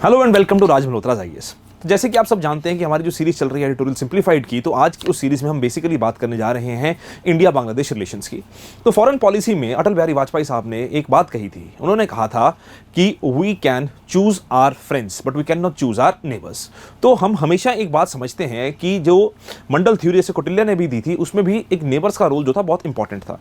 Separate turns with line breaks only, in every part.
Hello and welcome to Raj Malhotra IAS. तो जैसे कि आप सब जानते हैं कि हमारी जो सीरीज चल रही है एडिटोरियल सिंप्लीफाइड की, तो आज की उस सीरीज में हम बेसिकली बात करने जा रहे हैं इंडिया बांग्लादेश रिलेशंस की। तो फॉरेन पॉलिसी में अटल बिहारी वाजपेयी साहब ने एक बात कही थी। उन्होंने कहा था कि we can choose our friends but we can not choose our neighbours. तो हम हमेशा एक बात समझते हैं कि जो मंडल थ्योरी जैसे कौटिल्य ने भी दी थी, उसमें भी एक नेबर्स का रोल जो था बहुत इंपॉर्टेंट था।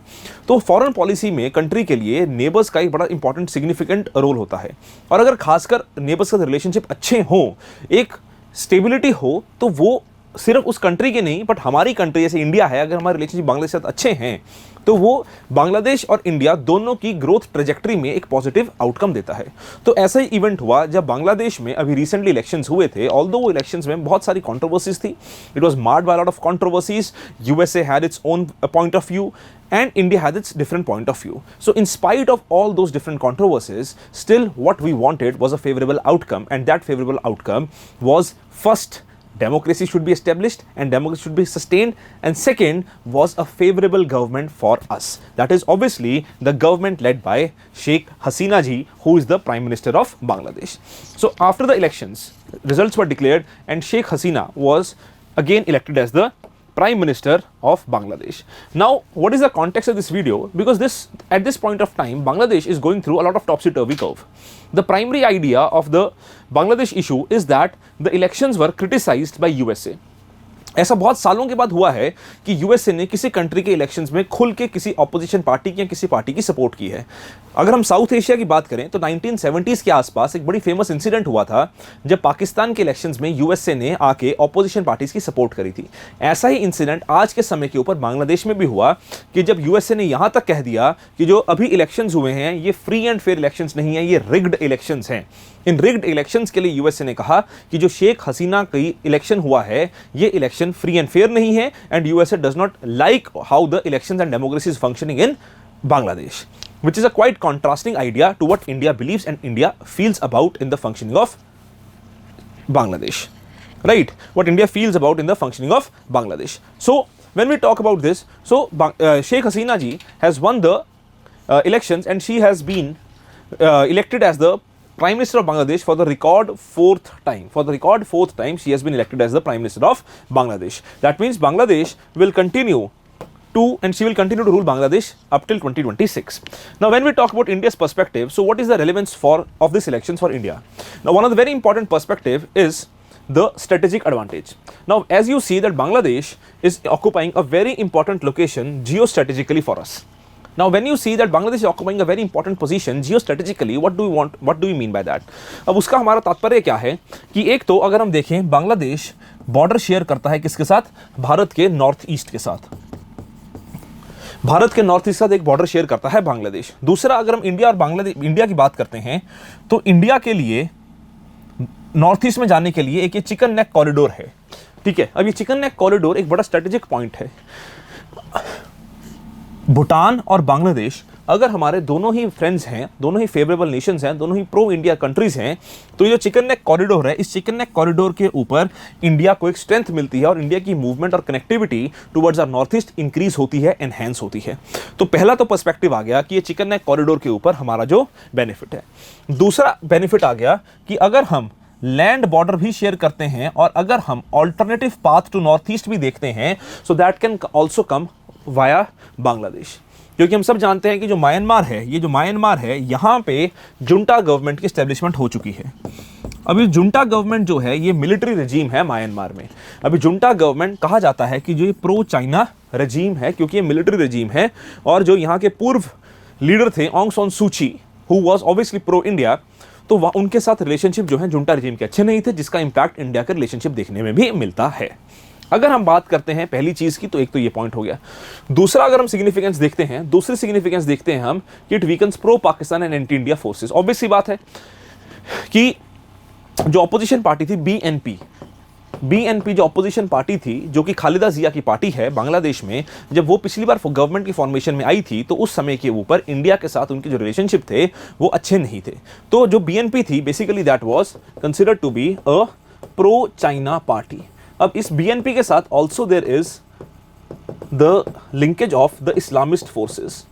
तो फॉरेन पॉलिसी में कंट्री के लिए नेबर्स का एक बड़ा इंपॉर्टेंट सिग्निफिकेंट रोल होता है। और अगर खासकर नेबर्स का रिलेशनशिप अच्छे हों, एक स्टेबिलिटी हो, तो वो सिर्फ उस कंट्री के नहीं बट हमारी कंट्री जैसे इंडिया है, अगर हमारे रिलेशनशिप बांग्लादेश के साथ अच्छे हैं तो वो बांग्लादेश और इंडिया दोनों की ग्रोथ ट्रेजेक्टरी में एक पॉजिटिव आउटकम देता है। तो ऐसा ही इवेंट हुआ जब बांग्लादेश में अभी रिसेंटली इलेक्शंस हुए थे। ऑल्दो वो इलेक्शंस में बहुत सारी कंट्रोवर्सीज थी, it was marked by lot of controversies. USA had its own point of view and India had its different point of view. So in spite of all those different controversies, still what we wanted was a favorable outcome, and that favorable outcome was, first, democracy should be established and democracy should be sustained, and second was a favorable government for us. That is obviously the government led by Sheikh Hasina ji, who is the Prime Minister of Bangladesh. So after the elections, results were declared and Sheikh Hasina was again elected as the Prime Minister of Bangladesh. Now, what is the context of this video? Because at this point of time, Bangladesh is going through a lot of topsy-turvy curve. The primary idea of the Bangladesh issue is that the elections were criticized by USA. ऐसा बहुत सालों के बाद हुआ है कि USA ने किसी कंट्री के इलेक्शंस में खुल के किसी ऑपोजिशन पार्टी की या किसी पार्टी की सपोर्ट की है। अगर हम साउथ एशिया की बात करें तो 1970s के आसपास एक बड़ी फेमस इंसिडेंट हुआ था जब पाकिस्तान के इलेक्शंस में यूएसए ने आके ऑपोजिशन पार्टीज की सपोर्ट करी थी। ऐसा ही इंसिडेंट आज के समय के ऊपर बांग्लादेश में भी हुआ कि जब यूएसए ने यहां तक कह दिया कि जो अभी इलेक्शंस हुए हैं ये फ्री एंड फेयर इलेक्शंस नहीं है, ये रिग्ड इलेक्शंस हैं। इन रिग्ड इलेक्शंस के लिए यूएसए ने कहा कि जो शेख हसीना की इलेक्शन हुआ है ये इलेक्शन फ्री एंड फेयर नहीं है, and USA does not like how the elections and democracy is functioning in Bangladesh, which is a quite contrasting idea to what India believes and India feels about in the functioning of Bangladesh, right? What India feels about in the functioning of Bangladesh. So when we talk about this, so Sheikh Hasina ji has won the elections and she has been elected as the Prime Minister of Bangladesh for the record fourth time. For the record fourth time, she has been elected as the Prime Minister of Bangladesh. That means Bangladesh will continue and she will continue to rule Bangladesh up till 2026. Now, when we talk about India's perspective, so what is the relevance of this elections for India? Now, one of the very important perspective is the strategic advantage. Now, as you see that Bangladesh is occupying a very important location geostrategically for us. Now, when you see that Bangladesh is occupying a very important position geostrategically, what do we mean by that? अब उसका हमारा तात्पर्य क्या है कि एक तो अगर हम देखें, बांग्लादेश बॉर्डर शेयर करता है किसके साथ? भारत के नॉर्थ ईस्ट के साथ। भारत के नॉर्थ ईस्ट के साथ एक बॉर्डर शेयर करता है बांग्लादेश। दूसरा, अगर हम इंडिया और बांग्लादेश इंडिया की बात करते हैं तो इंडिया के लिए नॉर्थ ईस्ट में जाने के लिए एक ये चिकन नेक कॉरिडोर है, ठीक है। अब ये चिकन नेक कॉरिडोर एक बड़ा स्ट्रेटेजिक पॉइंट है। भूटान और बांग्लादेश अगर हमारे दोनों ही फ्रेंड्स हैं, दोनों ही फेवरेबल नेशंस हैं, दोनों ही प्रो इंडिया कंट्रीज हैं, तो ये जो चिकन नेक कॉरिडोर है, इस चिकन नेक कॉरिडोर के ऊपर इंडिया को एक स्ट्रेंथ मिलती है और इंडिया की मूवमेंट और connectivity towards our north east increase होती है, एनहेंस होती है। तो पहला तो पर्सपेक्टिव आ गया कि ये चिकन नेक कॉरिडोर के ऊपर हमारा जो बेनिफिट है। दूसरा बेनिफिट आ गया कि अगर हम लैंड बॉर्डर भी शेयर करते हैं और अगर हम alternative path to north east भी देखते हैं, so that can also come via Bangladesh. क्योंकि हम सब जानते हैं कि जो म्यांमार है, यहाँ पे जुंटा गवर्नमेंट की एस्टेब्लिशमेंट हो चुकी है। अभी जुंटा गवर्नमेंट जो है ये मिलिट्री रजीम है म्यांमार में। अभी जुंटा गवर्नमेंट कहा जाता है कि जो ये प्रो चाइना रजीम है, क्योंकि ये मिलिट्री रजीम है, और जो यहाँ के पूर्व लीडर थे ऑंग सान सू ची, who was obviously pro India, तो वह उनके साथ रिलेशनशिप जो है जुंटा रजीम के अच्छे नहीं थे, जिसका इंपैक्ट इंडिया के रिलेशनशिप देखने में भी मिलता है। अगर हम बात करते हैं पहली चीज की, तो एक तो ये पॉइंट हो गया। दूसरा, अगर हम सिग्निफिकेंस देखते हैं, दूसरी सिग्निफिकेंस देखते हैं हम कि it weakens pro Pakistan and anti India forces. Obvious सी बात है कि जो ऑपोजिशन पार्टी थी बीएनपी जो ऑपोजिशन पार्टी थी, जो कि खालिदा जिया की पार्टी है बांग्लादेश में, जब वो पिछली बार गवर्नमेंट की फॉर्मेशन में आई थी तो उस समय के ऊपर इंडिया के साथ उनके जो रिलेशनशिप थे वो अच्छे नहीं थे। तो जो बीएनपी थी basically that was considered to be a pro China party. अब इस बीएनपी के साथ also there is the linkage of the Islamist forces.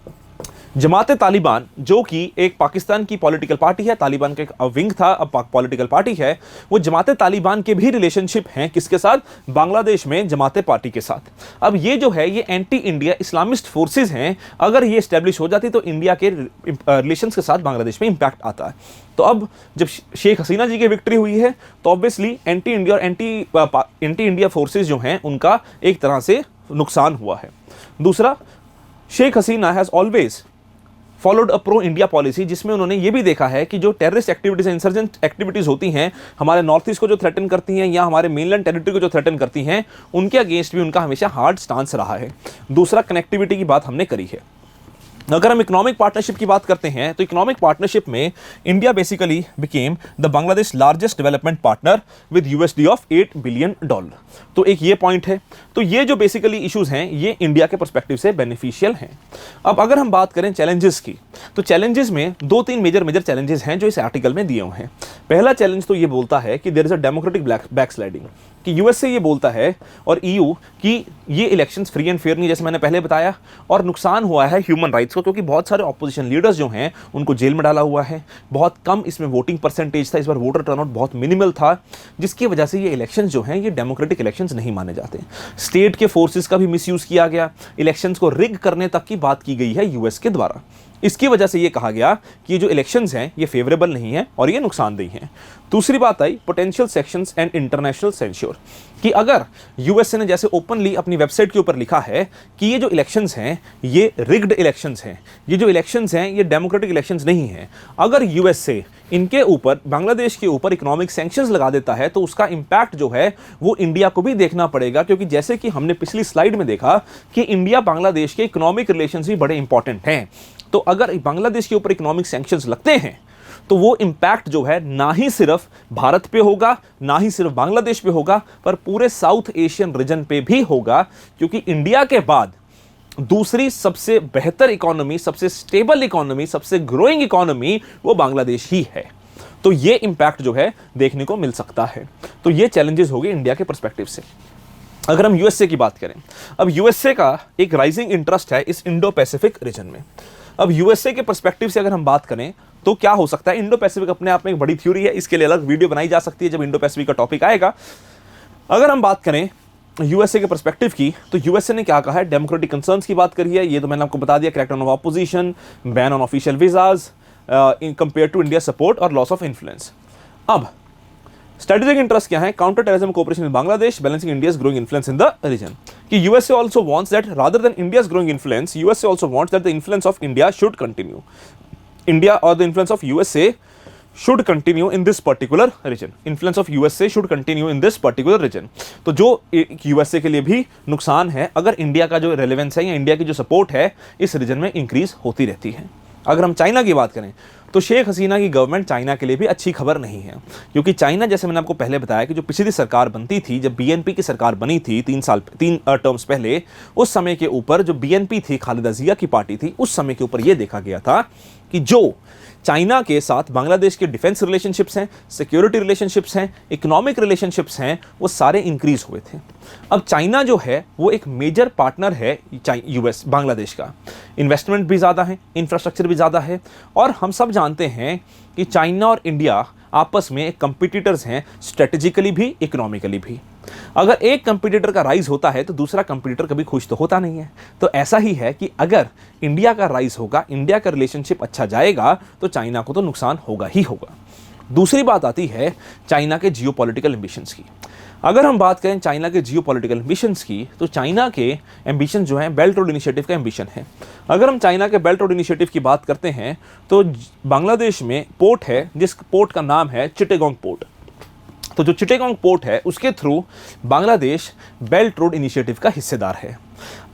जमाते तालिबान, जो कि एक पाकिस्तान की पॉलिटिकल पार्टी है, तालिबान का एक विंग था, अब पॉलिटिकल पार्टी है, वो जमाते तालिबान के भी रिलेशनशिप हैं किसके साथ? बांग्लादेश में जमाते पार्टी के साथ। अब ये जो है ये एंटी इंडिया इस्लामिस्ट फोर्सेस हैं, अगर ये स्टैब्लिश हो जाती तो इंडिया के रिलेशंस के साथ बांग्लादेश में इंपैक्ट आता है। तो अब जब शेख हसीना जी की विक्ट्री हुई है तो ऑब्वियसली एंटी इंडिया और एंटी इंडिया फोर्सेस जो हैं उनका एक तरह से नुकसान हुआ है। दूसरा, Sheikh Hasina has always followed a pro India policy, जिसमें उन्होंने ये भी देखा है कि जो टेररिस्ट एक्टिविटीज, इंसर्जेंट एक्टिविटीज होती हैं हमारे नॉर्थ ईस्ट को जो थ्रेटन करती हैं या हमारे मेनलैंड टेरिटरी को जो थ्रेटन करती हैं, उनके अगेंस्ट भी उनका हमेशा हार्ड स्टांस रहा है। दूसरा, कनेक्टिविटी की बात हमने करी है। अगर हम इकोनॉमिक पार्टनरशिप की बात करते हैं तो इकोनॉमिक पार्टनरशिप में India basically became the Bangladesh largest development partner with USD of $8 billion. तो एक ये पॉइंट है। तो ये जो बेसिकली इश्यूज हैं ये इंडिया के पर्सपेक्टिव से बेनिफिशियल हैं। अब अगर हम बात करें चैलेंजेस की, तो चैलेंजेस में 2-3 मेजर चैलेंजेस हैं जो इस आर्टिकल में दिए हुए हैं। पहला चैलेंज तो ये बोलता है कि there is a democratic backsliding, कि यूएसए ये बोलता है और ईयू कि ये इलेक्शंस फ्री एंड फेयर नहीं, जैसे मैंने पहले बताया, और नुकसान हुआ है ह्यूमन राइट्स को, क्योंकि बहुत सारे ऑपोजिशन लीडर्स जो हैं उनको जेल में डाला हुआ है, बहुत कम इसमें वोटिंग परसेंटेज था, इस बार वोटर टर्नआउट बहुत मिनिमल था, जिसकी वजह से ये इलेक्शंस जो हैं ये डेमोक्रेटिक इलेक्शंस नहीं माने जाते। स्टेट के फोर्सेस का भी मिसयूज किया गया, इलेक्शंस को रिग करने तक की बात की गई है यूएस के द्वारा। इसकी वजह से ये कहा गया कि ये जो इलेक्शंस हैं ये फेवरेबल नहीं है और ये नुकसानदेह हैं। दूसरी बात आई potential sections and international censure, कि अगर यूएसए ने जैसे ओपनली अपनी वेबसाइट के ऊपर लिखा है कि ये जो इलेक्शंस हैं ये रिग्ड इलेक्शंस हैं, ये जो इलेक्शंस हैं ये डेमोक्रेटिक इलेक्शंस नहीं हैं, अगर यूएसए इनके ऊपर, बांग्लादेश के ऊपर इकोनॉमिक सैंक्शंस लगा देता है तो उसका इंपैक्ट जो है वो इंडिया को भी देखना पड़ेगा, क्योंकि जैसे कि हमने पिछली स्लाइड में देखा कि इंडिया बांग्लादेश के इकोनॉमिक रिलेशंस भी बड़े इंपॉर्टेंट हैं। तो अगर बांग्लादेश के ऊपर इकोनॉमिक सैंक्शंस लगते हैं तो वो इंपैक्ट जो है ना ही सिर्फ भारत पे होगा, ना ही सिर्फ बांग्लादेश पे होगा, पर पूरे साउथ एशियन रीजन पे भी होगा, क्योंकि इंडिया के बाद दूसरी सबसे बेहतर इकोनॉमी, सबसे स्टेबल इकोनॉमी, सबसे ग्रोइंग इकोनॉमी वो बांग्लादेश ही है। तो ये इंपैक्ट जो है देखने को मिल सकता है। तो ये चैलेंजेस हो गए इंडिया के पर्सपेक्टिव से। अगर हम यूएसए की बात करें, अब यूएसए का एक राइजिंग इंटरेस्ट है इस इंडो पैसिफिक रीजन में। अब यूएसए के पर्सपेक्टिव से अगर हम बात करें तो क्या हो सकता है, इंडो पैसिफिक अपने आप में एक बड़ी थ्योरी है, इसके लिए अलग वीडियो बनाई जा सकती है जब इंडो पैसिफिक का टॉपिक आएगा। अगर हम बात करें यूएसए के पर्सपेक्टिव की, तो यूएसए ने क्या कहा है, डेमोक्रेटिक कंसर्न्स की बात करी है, ये तो मैंने आपको बता दिया, crackdown of opposition, ban on official visas in compare to India support और लॉस ऑफ इन्फ्लुएंस। अब स्ट्रेटेजिक इंटरेस्ट क्या है, counter terrorism cooperation in Bangladesh, balancing India's growing influence in the region, कि USA also wants that rather than India's growing influence, USA also wants that the influence of India should continue, India और the influence of USA should continue in this particular region, influence of USA should continue in this particular region। तो जो USA के लिए भी नुकसान है अगर India का जो रेलेवेंस है या इंडिया की जो सपोर्ट है इस रीजन में इंक्रीज होती रहती है। अगर हम चाइना की बात करें तो शेख हसीना की गवर्नमेंट चाइना के लिए भी अच्छी खबर नहीं है, क्योंकि चाइना, जैसे मैंने आपको पहले बताया कि जो पिछली सरकार बनती थी, जब बीएनपी की सरकार बनी थी 3 टर्म्स पहले, उस समय के ऊपर जो बीएनपी थी, खालिदा जिया की पार्टी थी, उस समय के ऊपर यह देखा गया था कि जो चाइना के साथ बांग्लादेश के डिफेंस रिलेशनशिप्स हैं, सिक्योरिटी रिलेशनशिप्स हैं, इकोनॉमिक रिलेशनशिप्स हैं, वो सारे इंक्रीज हुए थे। अब चाइना जो है वो एक मेजर पार्टनर है यूएस, बांग्लादेश का, इन्वेस्टमेंट भी ज़्यादा है, इंफ्रास्ट्रक्चर भी ज़्यादा है, और हम सब जानते हैं कि चाइना और इंडिया आपस में कंपटीटर्स हैं, स्ट्रेटेजिकली भी, इकोनॉमिकली भी। अगर एक कंपटीटर का राइज होता है तो दूसरा कंपटीटर कभी खुश तो होता नहीं है। तो ऐसा ही है कि अगर इंडिया का राइज होगा, इंडिया का रिलेशनशिप अच्छा जाएगा, तो चाइना को तो नुकसान होगा ही होगा। दूसरी बात आती है चाइना के जियोपॉलिटिकल एम्बिशंस की। अगर हम बात करें चाइना के जियोपॉलिटिकल एम्बिशंस की, तो चाइना के एम्बिशन जो हैं बेल्ट रोड इनिशिएटिव का एम्बिशन है। अगर हम चाइना के बेल्ट रोड इनिशिएटिव की बात करते हैं तो बांग्लादेश में पोर्ट है, जिस पोर्ट का नाम है चिटेगोंग पोर्ट। तो जो चिटेगोंग पोर्ट है उसके through Bangladesh belt road initiative का हिस्सेदार है।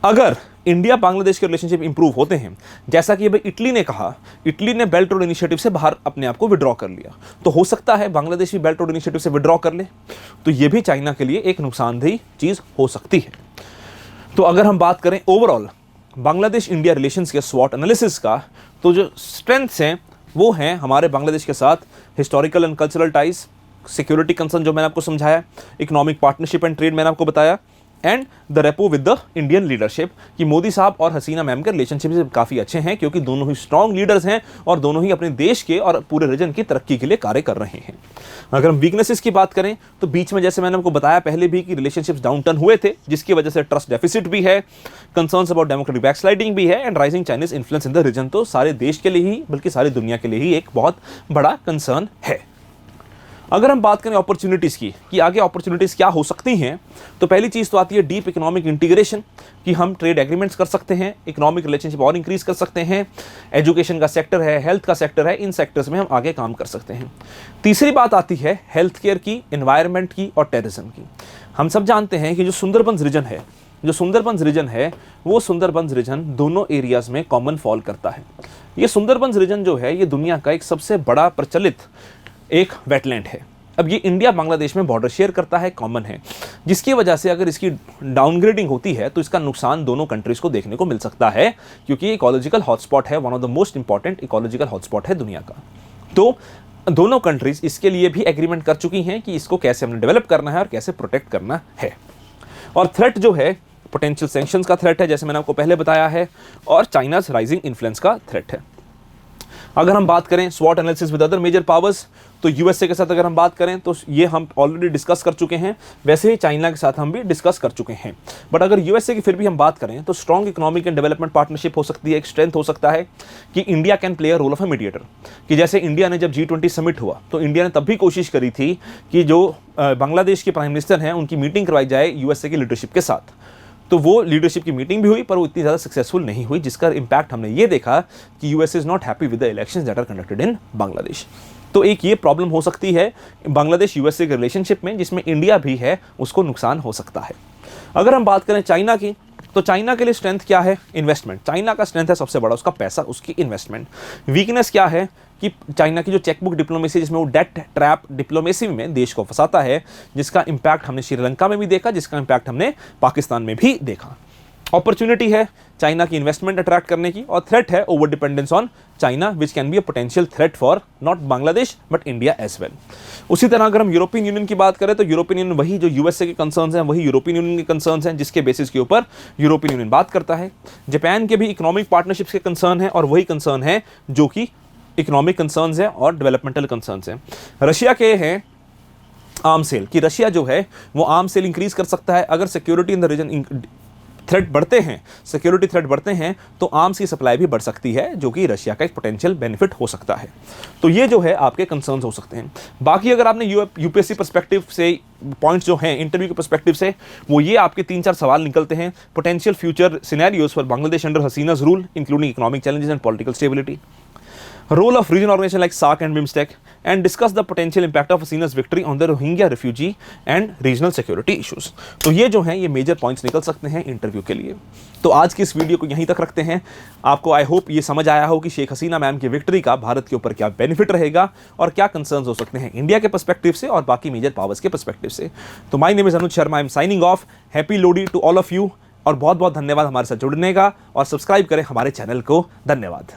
अगर इंडिया बांग्लादेश के रिलेशनशिप इंप्रूव होते हैं, जैसा कि भाई इटली ने कहा, इटली ने बेल्ट रोड इनिशिएटिव से बाहर अपने आप को विड्रॉ कर लिया, तो हो सकता है बांग्लादेश भी बेल्ट रोड इनिशिएटिव से विड्रॉ कर ले, तो ये भी चाइना के लिए एक नुकसानदेह चीज हो सकती है। तो अगर हम बात करें ओवरऑल बांग्लादेश इंडिया रिलेशंस के स्वॉट एनालिसिस का, तो जो स्ट्रेंथ्स हैं वो हैं हमारे बांग्लादेश के साथ historical and cultural ties, security concern जो मैंने आपको समझाया, इकोनॉमिक पार्टनरशिप एंड ट्रेड मैंने आपको बताया, and the rapport with the Indian leadership, कि मोदी साहब और हसीना मैम के रिलेशनशिप काफ़ी अच्छे हैं क्योंकि दोनों ही स्ट्रॉन्ग लीडर्स हैं और दोनों ही अपने देश के और पूरे रीजन की तरक्की के लिए कार्य कर रहे हैं। अगर हम वीकनेसेस की बात करें तो बीच में जैसे मैंने आपको बताया पहले भी कि रिलेशनशिप्स डाउन टर्न हुए थे, जिसकी वजह से ट्रस्ट डेफिसिट भी है, कंसर्न्स अबाउट डेमोक्रेटिक बैकस्लाइडिंग भी है and rising Chinese influence in the region. तो सारे देश के लिए ही बल्कि सारी दुनिया के लिए ही एक बहुत बड़ा कंसर्न है। अगर हम बात करें अपॉर्चुनिटीज़ की कि आगे अपॉर्चुनिटीज़ क्या हो सकती हैं, तो पहली चीज़ तो आती है डीप इकोनॉमिक इंटीग्रेशन, कि हम ट्रेड एग्रीमेंट्स कर सकते हैं, इकोनॉमिक रिलेशनशिप और इंक्रीज कर सकते हैं, एजुकेशन का सेक्टर है, हेल्थ का सेक्टर है, इन सेक्टर्स में हम आगे काम कर सकते हैं। तीसरी बात आती है हेल्थ केयर की, एनवायरनमेंट की और टेररिज्म की। हम सब जानते हैं कि जो सुंदरबंस रीजन है वो सुंदरबंस रीजन दोनों एरियाज़ में कॉमन फॉल करता है। ये सुंदरबंस रीजन जो है ये दुनिया का एक सबसे बड़ा प्रचलित एक वेटलैंड है। अब ये इंडिया बांग्लादेश में बॉर्डर शेयर करता है, कॉमन है, जिसकी वजह से अगर इसकी डाउनग्रेडिंग होती है तो इसका नुकसान दोनों कंट्रीज को देखने को मिल सकता है, क्योंकि ये इकोलॉजिकल हॉटस्पॉट है, one of the most important ecological hotspot है दुनिया का। तो दोनों कंट्रीज इसके लिए भी एग्रीमेंट कर चुकी हैं कि इसको कैसे हमने डेवलप करना है और कैसे प्रोटेक्ट करना है। और थ्रेट जो है पोटेंशियल सैंक्शंस का थ्रेट है, जैसे मैंने आपको पहले बताया है, और चाइनाज राइजिंग इन्फ्लुएंस का थ्रेट है। अगर हम बात करें स्वॉट analysis with other major powers, तो यूएसए के साथ अगर हम बात करें तो ये हम ऑलरेडी डिस्कस कर चुके हैं, वैसे ही चाइना के साथ हम भी डिस्कस कर चुके हैं। बट अगर यूएसए की फिर भी हम बात करें तो strong economic and development partnership हो सकती है, एक स्ट्रेंथ हो सकता है कि India can play a role of a mediator. कि जैसे इंडिया ने जब G20 समिट हुआ तो इंडिया ने तब भी कोशिश करी थी कि जो बांग्लादेश के प्राइम मिनिस्टर हैं उनकी मीटिंग करवाई जाए यूएसए की लीडरशिप के साथ। तो वो लीडरशिप की मीटिंग भी हुई पर वो इतनी ज़्यादा सक्सेसफुल नहीं हुई, जिसका इम्पैक्ट हमने ये देखा कि US is not happy with the elections that are conducted in Bangladesh. तो एक ये प्रॉब्लम हो सकती है बांग्लादेश यूएसए के रिलेशनशिप में, जिसमें इंडिया भी है, उसको नुकसान हो सकता है। अगर हम बात करें चाइना की, तो चाइना के लिए स्ट्रेंथ क्या है? इन्वेस्टमेंट। चाइना का स्ट्रेंथ है सबसे बड़ा उसका पैसा, उसकी इन्वेस्टमेंट। वीकनेस क्या है कि चाइना की जो चेकबुक डिप्लोमेसी, जिसमें वो डेट ट्रैप डिप्लोमेसी में देश को फंसाता है, जिसका इंपैक्ट हमने श्रीलंका में भी देखा, जिसका इंपैक्ट हमने पाकिस्तान में भी देखा। अपॉर्चुनिटी है चाइना की इन्वेस्टमेंट अट्रैक्ट करने की, और थ्रेट है over dependence on China which can be a potential threat for not Bangladesh but India as well. उसी तरह अगर हम यूरोपियन यूनियन की बात करें तो यूरोपियन यूनियन वही जो यूएसए के कंसर्न्स हैं वही यूरोपियन यूनियन के कंसर्न्स हैं, जिसके बेसिस के ऊपर यूरोपियन यूनियन बात करता है। जापान के भी इकोनॉमिक पार्टनरशिप्स के कंसर्न है और वही कंसर्न है जो कि इकोनॉमिक कंसर्न्स हैं और डेवलपमेंटल कंसर्न्स हैं। रशिया के हैं आर्म सेल, कि रशिया जो है वो आर्म सेल इंक्रीज कर सकता है। अगर security in the region threat बढ़ते हैं, सिक्योरिटी थ्रेट बढ़ते हैं, तो आर्म्स की सप्लाई भी बढ़ सकती है, जो कि रशिया का एक पोटेंशियल बेनिफिट हो सकता है। तो ये जो है आपके कंसर्न्स हो सकते हैं। बाकी अगर आपने यूपीएससी पर्सपेक्टिव से पॉइंट्स जो हैं इंटरव्यू के पर्सपेक्टिव से, वो ये आपके 3-4 सवाल निकलते हैं। Potential future scenarios for Bangladesh under Hasina's rule including economic challenges and political stability, role of regional organization like SAARC and BIMSTEC, and discuss the potential impact of Hasina's victory on the Rohingya refugee and regional security issues। तो ये जो हैं ये major points निकल सकते हैं interview के लिए। तो आज की इस वीडियो को यहीं तक रखते हैं। आपको आई होप ये समझ आया हो कि शेख हसीना मैम की विक्ट्री का भारत के ऊपर क्या बेनिफिट रहेगा और क्या कंसर्न्स हो सकते हैं इंडिया के पर्सपेक्टिव से और बाकी मेजर पावर्स के पर्सपेक्टिव से। तो my name is Anuj Sharma, I am signing off. Happy Lohri to all of you और बहुत बहुत धन्यवाद हमारे साथ जुड़ने का, और सब्सक्राइब करें हमारे चैनल को। धन्यवाद।